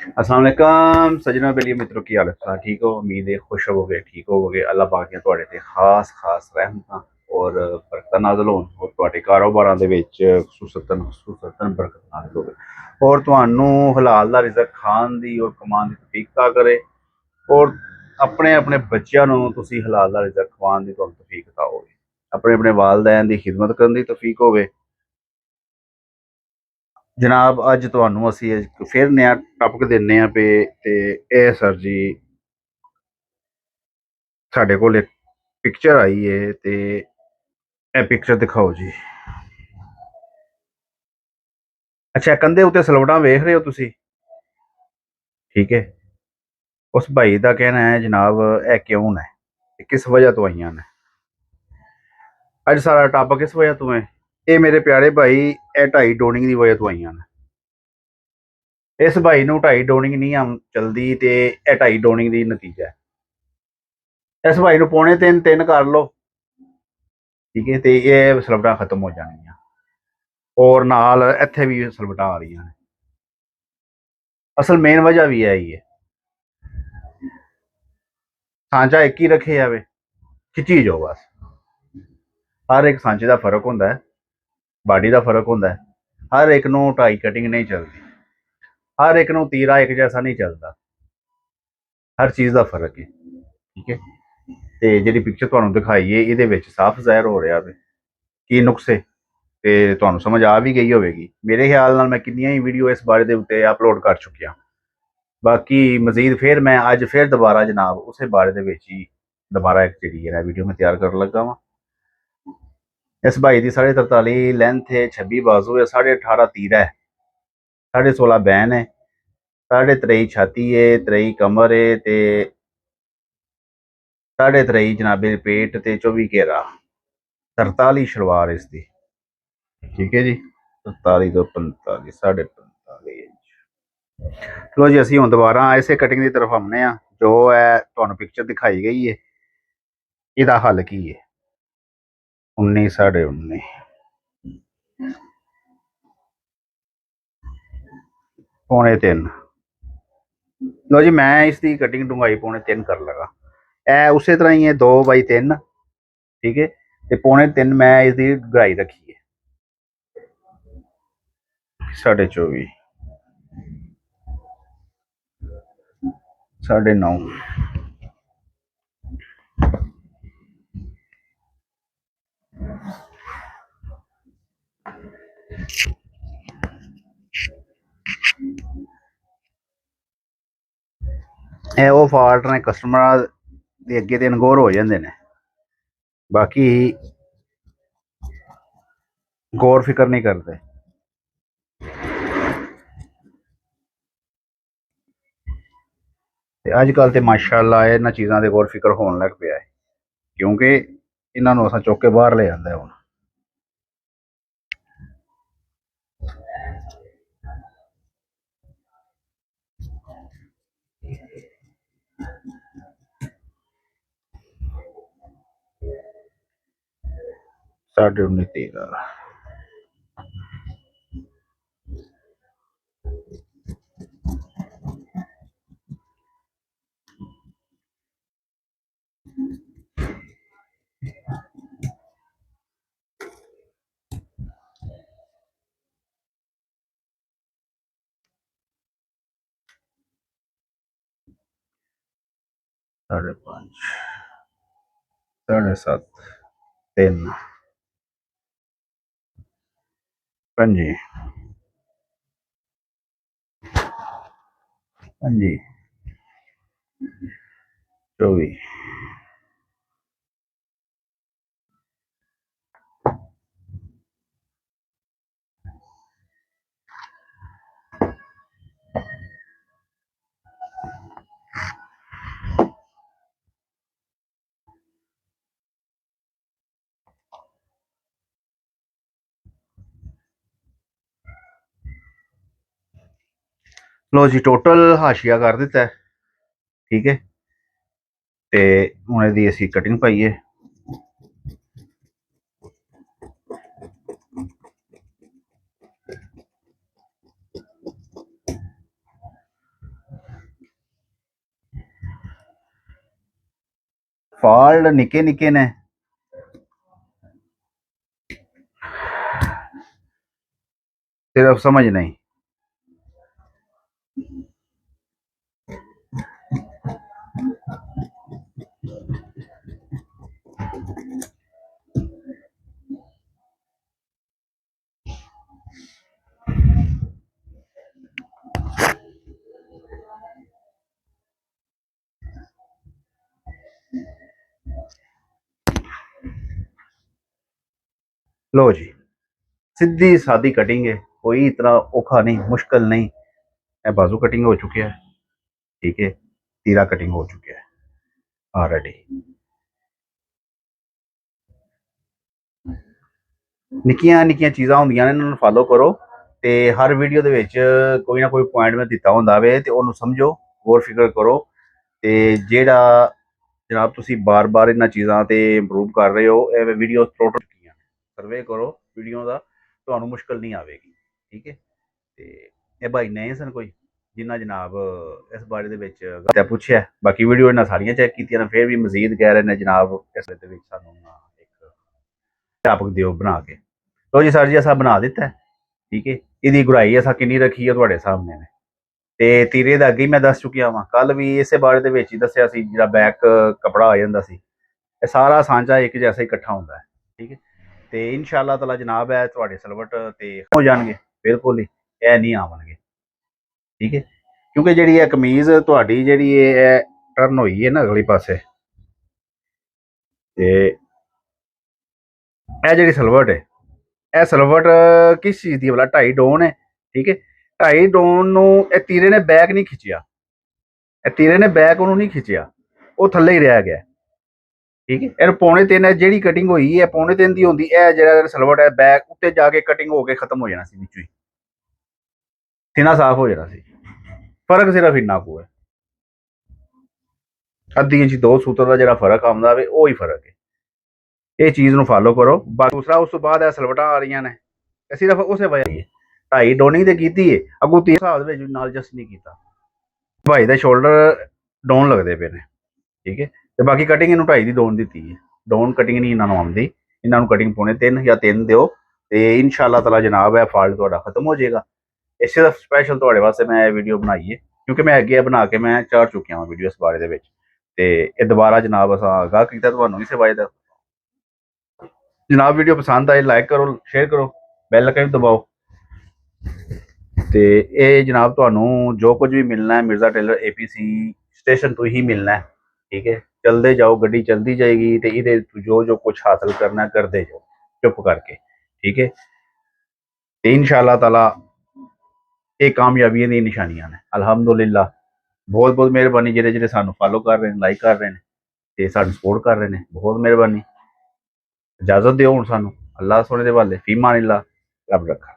अस्सलाम वालेकुम सजना बेलिए मित्रों की हालत था ठीक हो। उम्मीद है खुश होवोगे ठीक होवोगे। अल्लाह पाक ਦੀਆਂ ਤੁਹਾਡੇ ਤੇ ਖਾਸ ਰਹਿਮਤਾਂ ਔਰ ਬਰਕਤਾਂ ਨਾਜ਼ਿਲ ਹੋਣ ਔਰ ਤੁਹਾਡੇ ਕਾਰੋਬਾਰਾਂ ਦੇ ਵਿੱਚ ਖਸੂਸਤਨ ਬਰਕਤ ਨਾਜ਼ਿਲ ਹੋਵੇ ਔਰ ਤੁਹਾਨੂੰ ਹਲਾਲ ਦਾ ਰਿਜ਼ਕ ਖਾਣ ਦੀ ਔਰ ਕਮਾਉਣ ਦੀ ਤੌਫੀਕ ਤਾ ਕਰੇ ਔਰ ਆਪਣੇ ਆਪਣੇ ਬੱਚਿਆਂ ਨੂੰ ਤੁਸੀਂ ਹਲਾਲ ਦਾ ਰਿਜ਼ਕ ਖਵਾਉਣ ਦੀ ਤੁਹਾਨੂੰ ਤੌਫੀਕ ਤਾ ਹੋਵੇ। ਆਪਣੇ ਆਪਣੇ ਵਾਲਦੈਨ ਦੀ ਖਿਦਮਤ ਕਰਨ ਦੀ ਤੌਫੀਕ ਹੋਵੇ। ਜਨਾਬ ਅੱਜ ਤੁਹਾਨੂੰ ਅਸੀਂ ਇੱਕ ਫਿਰ ਨया ਟੌਪਿਕ ਦਿੰਦੇ ਹਾਂ ਪਏ ਤੇ ਇਹ ਸਰ ਜੀ ਸਾਡੇ ਕੋਲ ਇੱਕ ਪਿਕਚਰ ਆਈ ਹੈ ਤੇ ਇਹ ਪਿਕਚਰ ਦਿਖਾਓ ਜੀ। ਅੱਛਾ ਕੰਧੇ ਉੱਤੇ ਸਲਵੜਾਂ ਵੇਖ ਰਹੇ ਹੋ ਤੁਸੀਂ, ਠੀਕ ਹੈ। ਉਸ ਭਾਈ ਦਾ ਕਹਿਣਾ ਹੈ ਜਨਾਬ ਇਹ ਕਿਉਂ ਨੇ, ਇਹ ਕਿਸ ਵਜ੍ਹਾ ਤੋਂ ਆਈਆਂ ਨੇ। ਅੱਜ ਸਾਰਾ ਟੌਪਿਕ ਇਸ ਵਜ੍ਹਾ ਤੋਂ ਹੈ। ਇਹ ਮੇਰੇ ਪਿਆਰੇ ਭਾਈ ਇਹ ਢਾਈ ਡੋਨਿੰਗ ਦੀ ਵਜ੍ਹਾ ਤੋਂ ਆਈਆਂ ਨੇ। ਇਸ ਭਾਈ ਨੂੰ ਢਾਈ ਡੋਨਿੰਗ ਨਹੀਂ ਚਲਦੀ ਤੇ ਇਹ ਢਾਈ ਡੋਨਿੰਗ ਦੀ ਨਤੀਜਾ ਹੈ। ਇਸ ਭਾਈ ਨੂੰ ਪੌਣੇ ਤਿੰਨ ਤਿੰਨ ਕਰ ਲਓ, ਠੀਕ ਹੈ, ਤੇ ਇਹ ਸਲਵਟਾਂ ਖਤਮ ਹੋ ਜਾਣਗੀਆਂ ਔਰ ਨਾਲ ਇੱਥੇ ਵੀ ਸਲਵਟਾਂ ਆ ਰਹੀਆਂ ਨੇ। ਅਸਲ ਮੇਨ ਵਜ੍ਹਾ ਵੀ ਇਹੀ ਹੈ, ਸਾਂਚਾ ਇੱਕ ਹੀ ਰੱਖੇ ਜਾਵੇ, ਖਿੱਚੀ ਜਾਓ ਬਸ। ਹਰ ਇੱਕ ਸਾਂਚੇ ਦਾ ਫਰਕ ਹੁੰਦਾ ਹੈ, ਬਾਡੀ ਦਾ ਫਰਕ ਹੁੰਦਾ ਹੈ। ਹਰ ਇੱਕ ਨੂੰ ਢਾਈ ਕਟਿੰਗ ਨਹੀਂ ਚੱਲਦੀ, ਹਰ ਇੱਕ ਨੂੰ ਤੀਰਾ ਇੱਕ ਜੈਸਾ ਨਹੀਂ ਚੱਲਦਾ, ਹਰ ਚੀਜ਼ ਦਾ ਫਰਕ ਹੈ, ਠੀਕ ਹੈ। ਤੇ ਜਿਹੜੀ ਪਿਕਚਰ ਤੁਹਾਨੂੰ ਦਿਖਾਈ ਹੈ ਇਹਦੇ ਵਿੱਚ ਸਾਫ਼ ਜ਼ਾਹਿਰ ਹੋ ਰਿਹਾ ਵੇ ਕੀ ਨੁਕਸੇ ਤੇ ਤੁਹਾਨੂੰ ਸਮਝ ਆ ਵੀ ਗਈ ਹੋਵੇਗੀ। ਮੇਰੇ ਖਿਆਲ ਨਾਲ ਮੈਂ ਕਿੰਨੀਆਂ ਹੀ ਵੀਡੀਓ ਇਸ ਬਾਰੇ ਦੇ ਉੱਤੇ ਅਪਲੋਡ ਕਰ ਚੁੱਕਿਆ। ਬਾਕੀ ਮਜ਼ੀਦ ਫਿਰ ਮੈਂ ਅੱਜ ਫਿਰ ਦੁਬਾਰਾ ਜਨਾਬ ਉਸੇ ਬਾਰੇ ਦੇ ਵਿੱਚ ਹੀ ਦੁਬਾਰਾ ਇੱਕ ਜਿਹੜੀ ਹੈ ਵੀਡੀਓ ਮੈਂ ਤਿਆਰ ਕਰਨ ਲੱਗਾ ਵਾਂ। ਇਸ ਭਾਈ ਦੀ 43.5 ਲੈਂਥ है, 26 बाजू है, 18.5 तीरा है, 16.5 बैन है, 23.5 छाती है, 23 कमर है ते 23.5 जनाबे पेट ते 24 घेरा, 43 शलवार इसकी, ठीक है जी। 43 तो 45 45 इंच। चलो जी ਅਸੀਂ ਹੁਣ ਦੁਬਾਰਾ ਇਸੇ ਕਟਿੰਗ ਦੀ ਤਰਫ ਆਉਂਦੇ ਆ। ਜੋ ਹੈ ਤੁਹਾਨੂੰ ਪਿਕਚਰ ਦਿਖਾਈ ਗਈ ਹੈ ਇਹਦਾ ਹੱਲ ਕੀ ਹੈ। 19 19.5 पौने 3। लो जी मैं इसकी कटिंग डूंगाई पौने 3 कर लगा। ए उस तरह ही है 2x3, ठीक है। तो पौने 3 मैं इसकी गहराई रखी है 24.5 9.5। ਇਹ ਉਹ ਫਾਲਟ ਨੇ ਕਸਟਮਰਾਂ ਦੇ ਅੱਗੇ ਤੇ ਅਨਗੋਰ ਹੋ ਜਾਂਦੇ ਨੇ, ਬਾਕੀ ਗੌਰ ਫਿਕਰ ਨਹੀਂ ਕਰਦੇ। ਤੇ ਅੱਜ ਕੱਲ ਤੇ ਮਾਸ਼ਾਅੱਲਾ ਇਹਨਾਂ ਚੀਜ਼ਾਂ ਦੇ ਗੌਰ ਫਿਕਰ ਹੋਣ ਲੱਗ ਪਿਆ ਹੈ, ਕਿਉਂਕਿ ਇਹਨਾਂ ਨੂੰ ਅਸਾਂ ਚੁੱਕ ਕੇ ਬਾਹਰ ਲੈ ਜਾਂਦਾ ਹੁਣ। साढ़े 19 13 5.5 7.5 3 पंजी 24। लो जी टोटल हाशिया कर दिता है, ठीक है। तो हूँ यदि असी कटिंग पाइए, ਫਾਲਟ ਨਿੱਕੇ ਨਿੱਕੇ ਨੇ, ਸਿਰਫ ਸਮਝ ਨਹੀਂ। लो जी, सीधी सादी कटिंग है, कोई इतना औखा नहीं, मुश्किल नहीं। बाजू कटिंग हो चुकी है, ठीक है, तीरा कटिंग हो चुकी है ऑलरेडी। निक्कियां निक्कियां चीज़ां होंदियां ने, इन्हां नूं फॉलो करो ते हर वीडियो दे विच कोई ना कोई पॉइंट मैं दिता हुंदा वे ते उहनूं समझो, गौर फिकर करो ते जेड़ा जनाब तुसीं बार बार इन्हां चीज़ां ते इंप्रूव कर रहे हो, ਇਹ ਵੀਡੀਓ ਟੋਟਲ ਕੀਆਂ ਸਰਵੇ ਕਰੋ ਵੀਡੀਓ ਦਾ, ਤੁਹਾਨੂੰ ਮੁਸ਼ਕਲ ਨਹੀਂ ਆਵੇਗੀ, ਠੀਕ ਹੈ। ਤੇ ਇਹ ਭਾਈ ਨਹੀਂ ਸਨ ਕੋਈ ਜਿਨ੍ਹਾਂ ਜਨਾਬ ਇਸ ਬਾਰੇ ਦੇ ਵਿੱਚ ਤੇ ਪੁੱਛਿਆ, ਬਾਕੀ ਵੀਡੀਓ ਇਹਨਾਂ ਸਾਰੀਆਂ ਚੈੱਕ ਕੀਤੀਆਂ ਨੇ, ਫਿਰ ਵੀ ਮਜ਼ੀਦ ਕਹਿ ਰਹੇ ਨੇ ਜਨਾਬ ਇਸ ਦੇ ਵਿੱਚ ਸਾਨੂੰ ਇੱਕ ਟਾਪਕ ਦਿਓ ਬਣਾ ਕੇ। ਲੋ ਜੀ ਸਰ ਜੀ, ਅਸਾਂ ਬਣਾ ਦਿੱਤਾ, ਠੀਕ ਹੈ। ਇਹਦੀ ਗੁਰਾਈ ਅਸਾਂ ਕਿੰਨੀ ਰੱਖੀ ਹੈ ਤੁਹਾਡੇ ਸਾਹਮਣੇ ਨੇ, ਤੇ ਤੀਰੇ ਦਾ ਅੱਗੇ ਹੀ ਮੈਂ ਦੱਸ ਚੁੱਕਿਆ ਵਾਂ, ਕੱਲ ਵੀ ਇਸੇ ਬਾਰੇ ਦੇ ਵਿੱਚ ਹੀ ਦੱਸਿਆ ਸੀ, ਜਿਹੜਾ ਬੈਕ ਕਪੜਾ ਆ ਜਾਂਦਾ ਸੀ, ਇਹ ਸਾਰਾ ਸਾਂਝਾ ਇੱਕ ਜੈਸਾ ਹੀ ਇਕੱਠਾ ਹੁੰਦਾ ਹੈ, ਠੀਕ ਹੈ। ਤੇ ਇਨਸ਼ਾਅੱਲਾ ਤਾਲਾ ਜਨਾਬ ਹੈ ਤੁਹਾਡੇ ਸਲਵਟ ਤੇ ਹੋ ਜਾਣਗੇ, ਬਿਲਕੁਲ ਹੀ ਇਹ ਨਹੀਂ ਆਵਣਗੇ, ਠੀਕ ਹੈ। ਕਿਉਂਕਿ ਜਿਹੜੀ ਇਹ ਕਮੀਜ਼ ਤੁਹਾਡੀ ਜਿਹੜੀ ਇਹ ਟਰਨ ਹੋਈ ਹੈ ਨਾ ਅਗਲੀ ਪਾਸੇ, ਤੇ ਇਹ ਜਿਹੜੀ ਸਲਵਟ ਹੈ, ਇਹ ਸਲਵਟ ਕਿਸ ਚੀਜ਼ ਦੀ, ਵਾਲਾ 2.5 ਡੋਨ ਹੈ, ਠੀਕ ਹੈ। 2.5 ਡੋਨ ਨੂੰ ਇਹ ਤੀਰੇ ਨੇ ਬੈਕ ਨਹੀਂ ਖਿੱਚਿਆ, ਇਹ ਤੀਰੇ ਨੇ ਬੈਕ ਉਹਨੂੰ ਨਹੀਂ ਖਿੱਚਿਆ, ਉਹ ਥੱਲੇ ਹੀ ਰਹਿ ਗਿਆ, ਠੀਕ ਹੈ। ਇਹ 3.25 ਜਿਹੜੀ ਕਟਿੰਗ ਹੋਈ ਹੈ 3.25 ਦੀ ਹੁੰਦੀ, ਇਹ ਜਿਹੜਾ ਸਲਵਟ ਹੈ ਬੈਕ ਉੱਤੇ ਜਾ ਕੇ ਕਟਿੰਗ ਹੋ ਕੇ ਖਤਮ ਹੋ ਜਾਣਾ ਸੀ, ਵਿੱਚੋਂ ਹੀ ਸੀਨਾ ਸਾਫ਼ ਹੋ ਜਾਣਾ ਸੀ। ਫਰਕ ਸਿਰਫ ਇੰਨਾ ਕੁ ਹੈ, ਅੱਧੀ ਇੰਚ 2 ਸੂਤਰ ਦਾ ਜਿਹੜਾ ਫਰਕ ਆਉਂਦਾ ਵੇ ਉਹ ਹੀ ਫਰਕ ਹੈ। ਇਹ ਚੀਜ਼ ਨੂੰ ਫਾਲੋ ਕਰੋ। ਦੂਸਰਾ ਉਸ ਤੋਂ ਬਾਅਦ ਇਹ ਸਲਵਟਾਂ ਆ ਰਹੀਆਂ ਨੇ, ਇਹ ਸਿਰਫ ਉਸੇ ਵਜ੍ਹਾ ਹੀ ਹੈ, 2.5 ਡੋਨਿੰਗ ਤੇ ਕੀਤੀ ਹੈ, ਅੱਗੋਂ 3 ਹਿਸਾਬ ਦੇ ਵਿੱਚ ਨਾਲ ਜਸਟ ਨਹੀਂ ਕੀਤਾ, ਭਾਈ ਦੇ ਸ਼ੋਲਡਰ ਡਾਊਨ ਲੱਗਦੇ ਪਏ ਨੇ, ਠੀਕ ਹੈ। ਤੇ ਬਾਕੀ ਕਟਿੰਗ ਇਹਨੂੰ 2.5 ਦੀ ਡੋਨ ਦਿੱਤੀ ਹੈ, ਡਾਊਨ ਕਟਿੰਗ ਨਹੀਂ ਇਹਨਾਂ ਨੂੰ ਆਉਂਦੀ, ਇਹਨਾਂ ਨੂੰ ਕਟਿੰਗ ਪਾਉਣੇ 3 ਜਾਂ 3 ਦਿਓ ਤੇ ਇਨਸ਼ਾਅੱਲਾ ਤਾਲਾ ਜਨਾਬ ਇਹ ਫਾਲਟ ਤੁਹਾਡਾ ਖਤਮ ਹੋ ਜਾਏਗਾ। ਇਹ ਸਿਰਫ ਸਪੈਸ਼ਲ ਤੁਹਾਡੇ ਵਾਸਤੇ ਮੈਂ ਇਹ ਵੀਡੀਓ ਬਣਾਈ ਹੈ, ਕਿਉਂਕਿ ਮੈਂ ਅੱਗੇ ਬਣਾ ਕੇ ਮੈਂ ਚਾੜ ਚੁੱਕਿਆ ਹਾਂ ਵੀਡੀਓ ਇਸ ਬਾਰੇ ਦੇ ਵਿੱਚ, ਤੇ ਇਹ ਦੁਬਾਰਾ ਜਨਾਬ ਅਸਾਂ ਆਗਾਹ ਕੀਤਾ ਤੁਹਾਨੂੰ ਇਸੇ ਵਜ੍ਹਾ ਦਾ। ਜਨਾਬ ਵੀਡੀਓ ਪਸੰਦ ਆਏ ਲਾਈਕ ਕਰੋ, ਸ਼ੇਅਰ ਕਰੋ, ਬੈਲ ਆਈਕਨ ਦਬਾਓ, ਤੇ ਇਹ ਜਨਾਬ ਤੁਹਾਨੂੰ ਜੋ ਕੁਝ ਵੀ ਮਿਲਣਾ ਹੈ ਮਿਰਜ਼ਾ ਟੇਲਰ APC ਸਟੇਸ਼ਨ ਤੋਂ ਹੀ ਮਿਲਣਾ ਹੈ, ਠੀਕ ਹੈ। ਚਲਦੇ ਜਾਓ, ਗੱਡੀ ਚਲਦੀ ਜਾਏਗੀ ਤੇ ਇਹਦੇ ਜੋ ਜੋ ਕੁਝ ਹਾਸਲ ਕਰਨਾ ਕਰਦੇ ਜਾਓ ਚੁੱਪ ਕਰਕੇ, ਠੀਕ ਹੈ। ਤੇ ਇਨਸ਼ਾਅੱਲਾ ਤਾਲਾ ਇਹ ਕਾਮਯਾਬੀਆਂ ਦੀਆਂ ਨਿਸ਼ਾਨੀਆਂ ਨੇ, ਅਲਹਮਦੁਲਿਲਾ। ਬਹੁਤ ਬਹੁਤ ਮਿਹਰਬਾਨੀ ਜਿਹੜੇ ਜਿਹੜੇ ਸਾਨੂੰ ਫਾਲੋ ਕਰ ਰਹੇ ਨੇ, ਲਾਈਕ ਕਰ ਰਹੇ ਨੇ ਤੇ ਸਾਨੂੰ ਸਪੋਰਟ ਕਰ ਰਹੇ ਨੇ, ਬਹੁਤ ਮਿਹਰਬਾਨੀ। ਇਜਾਜ਼ਤ ਦਿਓ ਹੁਣ ਸਾਨੂੰ, ਅੱਲਾਹ ਸੋਹਣੇ ਦੇ ਵਾਲੇ, ਫੀਮਾਨ ਅੱਲਾਹ, ਰੱਬ ਰੱਖਾ।